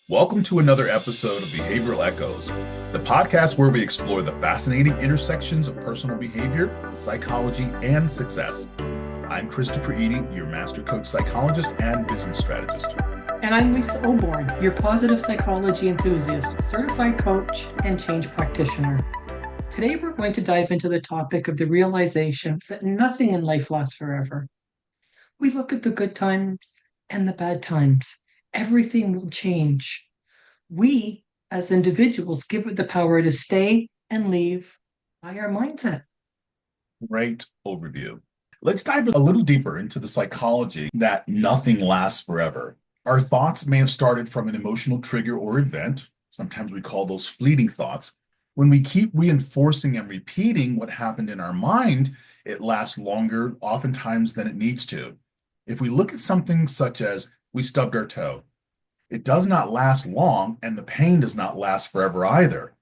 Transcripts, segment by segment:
Welcome to another episode of Behavioral Echoes, the podcast where we explore the fascinating intersections of personal behavior, psychology, and success. I'm Christopher Eady, your master coach psychologist and business strategist. And I'm Lisa Oborn, your positive psychology enthusiast, certified coach, and change practitioner. Today, we're going to dive into the topic of the realization that nothing in life lasts forever. We look at the good times and the bad times. Everything will change. We, as individuals, give it the power to stay and leave by our mindset. Great overview. Let's dive a little deeper into the psychology that nothing lasts forever. Our thoughts may have started from an emotional trigger or event. Sometimes we call those fleeting thoughts. When we keep reinforcing and repeating what happened in our mind, it lasts longer, oftentimes, than it needs to. If we look at something such as we stubbed our toe, it does not last long, and the pain does not last forever either.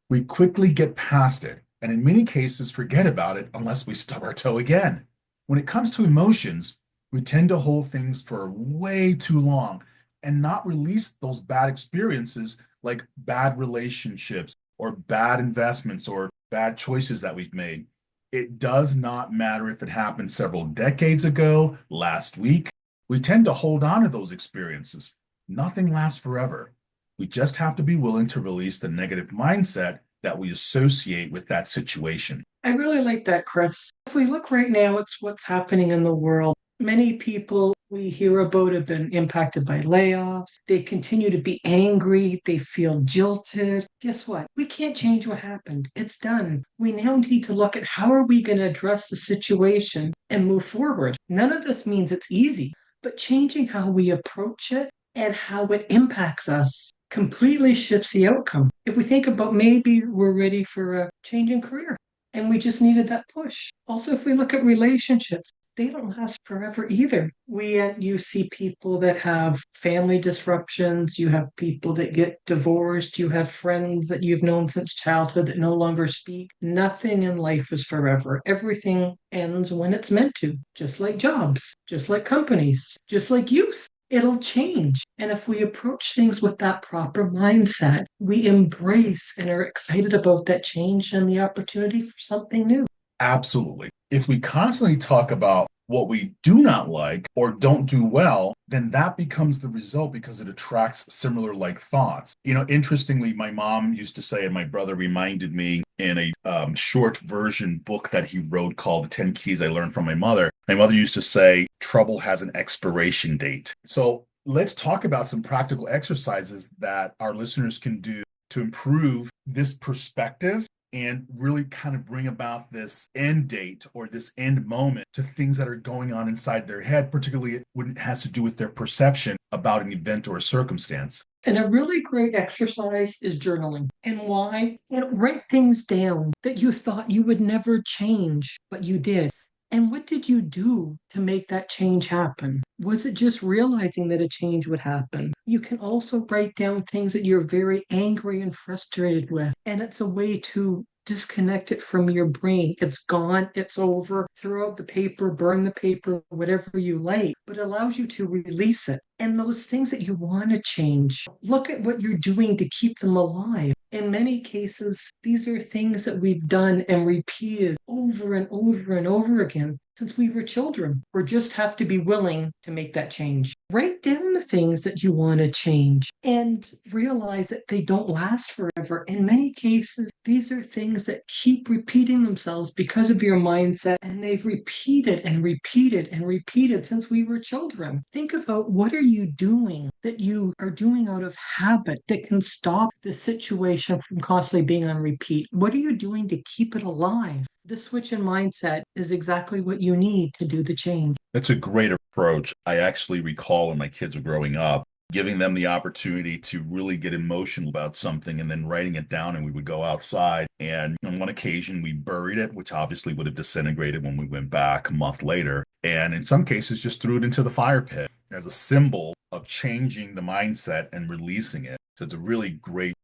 We quickly get past it, and in many cases forget about it unless we stub our toe again. When it comes to emotions, we tend to hold things for way too long and not release those bad experiences like bad relationships or bad investments or bad choices that we've made. It does not matter if it happened several decades ago, last week. We tend to hold on to those experiences. Nothing lasts forever. We just have to be willing to release the negative mindset that we associate with that situation. I really like that, Chris. If we look right now, it's what's happening in the world. Many people we hear about have been impacted by layoffs. They continue to be angry. They feel jilted. Guess what? We can't change what happened. It's done. We now need to look at how are we going to address the situation and move forward. None of this means it's easy, but changing how we approach it and how it impacts us completely shifts the outcome. If we think about maybe we're ready for a change in career and we just needed that push. Also, if we look at relationships, they don't last forever either. You see people that have family disruptions, you have people that get divorced, you have friends that you've known since childhood that no longer speak. Nothing in life is forever. Everything ends when it's meant to, just like jobs, just like companies, just like youth. It'll change. And if we approach things with that proper mindset, we embrace and are excited about that change and the opportunity for something new. Absolutely. If we constantly talk about what we do not like or don't do well, then that becomes the result because it attracts similar like thoughts. Interestingly, my mom used to say, and my brother reminded me in a short version book that he wrote called The 10 Keys I Learned from My Mother. My mother used to say, trouble has an expiration date. So let's talk about some practical exercises that our listeners can do to improve this perspective and really kind of bring about this end date or this end moment to things that are going on inside their head, particularly when it has to do with their perception about an event or a circumstance. And a really great exercise is journaling. And why? Write things down that you thought you would never change, but you did. And what did you do to make that change happen? Was it just realizing that a change would happen? You can also write down things that you're very angry and frustrated with. And it's a way to disconnect it from your brain. It's gone, it's over. Throw out the paper, burn the paper, whatever you like, but it allows you to release it. And those things that you want to change, look at what you're doing to keep them alive. In many cases, these are things that we've done and repeated over and over and over again since we were children. We just have to be willing to make that change. Write down the things that you want to change and realize that they don't last forever. In many cases, these are things that keep repeating themselves because of your mindset, and they've repeated and repeated and repeated since we were children. Think about what are you doing that you are doing out of habit that can stop the situation from constantly being on repeat? What are you doing to keep it alive? The switch in mindset is exactly what you need to do the change. That's a great approach. I actually recall when my kids were growing up, giving them the opportunity to really get emotional about something and then writing it down. And we would go outside. And on one occasion, we buried it, which obviously would have disintegrated when we went back a month later. And in some cases, just threw it into the fire pit as a symbol of changing the mindset and releasing it. So it's a really great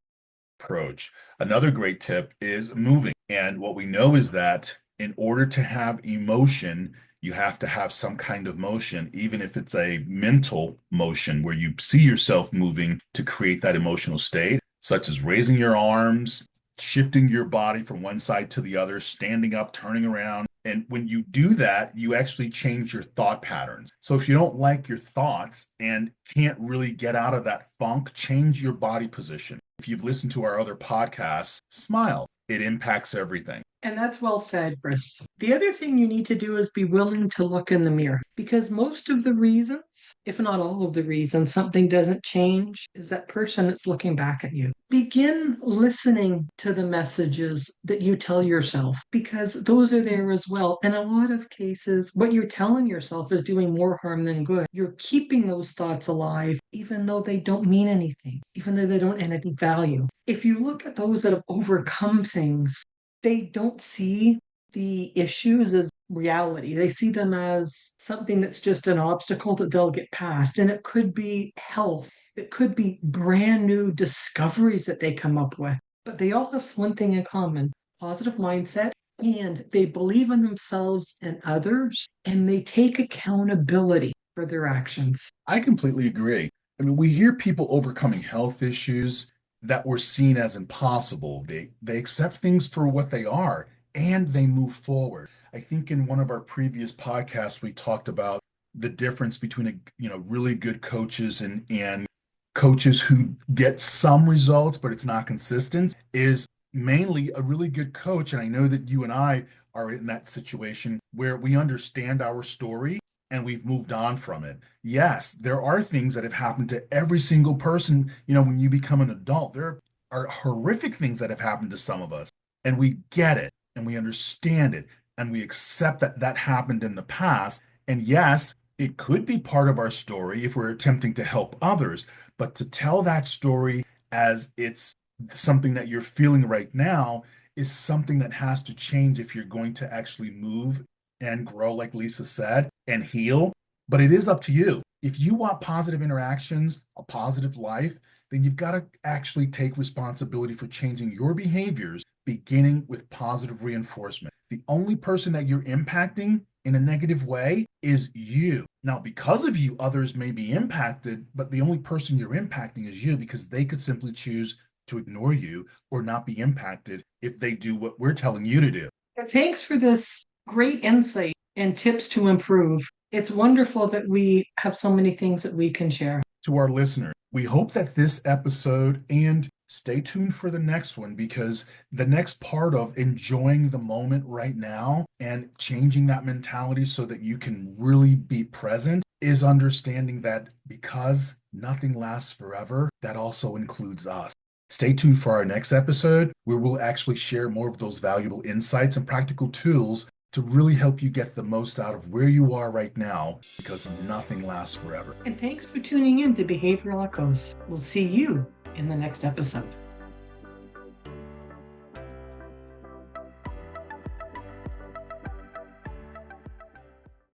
approach. Another great tip is moving. And what we know is that in order to have emotion, You have to have some kind of motion, even if it's a mental motion where you see yourself moving to create that emotional state, such as raising your arms, shifting your body from one side to the other, standing up, turning around. And when you do that, you actually change your thought patterns. So if you don't like your thoughts and can't really get out of that funk, change your body position. If you've listened to our other podcasts, smile. It impacts everything. And that's well said, Chris. The other thing you need to do is be willing to look in the mirror because most of the reasons, if not all of the reasons, something doesn't change is that person that's looking back at you. Begin listening to the messages that you tell yourself because those are there as well. In a lot of cases, what you're telling yourself is doing more harm than good. You're keeping those thoughts alive, even though they don't mean anything, even though they don't add any value. If you look at those that have overcome things, they don't see the issues as reality. They see them as something that's just an obstacle that they'll get past. And it could be health, it could be brand new discoveries that they come up with. But they all have one thing in common: positive mindset. And they believe in themselves and others, and they take accountability for their actions. I completely agree. I mean, we hear people overcoming health issues that were seen as impossible. They accept things for what they are and they move forward. I think in one of our previous podcasts we talked about the difference between really good coaches and coaches who get some results but it's not consistent is mainly a really good coach. And I know that you and I are in that situation where we understand our story and we've moved on from it. Yes, there are things that have happened to every single person. When you become an adult, there are horrific things that have happened to some of us, and we get it and we understand it and we accept that that happened in the past. And yes, it could be part of our story if we're attempting to help others, but to tell that story as it's something that you're feeling right now is something that has to change if you're going to actually move and grow, like Lisa said, and heal. But it is up to you. If you want positive interactions, a positive life, then you've got to actually take responsibility for changing your behaviors, beginning with positive reinforcement. The only person that you're impacting in a negative way is you. Now, because of you, others may be impacted, but the only person you're impacting is you because they could simply choose to ignore you or not be impacted if they do what we're telling you to do. Thanks for this great insight and tips to improve. It's wonderful that we have so many things that we can share. To our listeners, we hope that this episode, and stay tuned for the next one, because the next part of enjoying the moment right now and changing that mentality so that you can really be present is understanding that because nothing lasts forever, that also includes us. Stay tuned for our next episode where we'll actually share more of those valuable insights and practical tools to really help you get the most out of where you are right now, because nothing lasts forever. And thanks for tuning in to Behavioral Echoes. We'll see you in the next episode.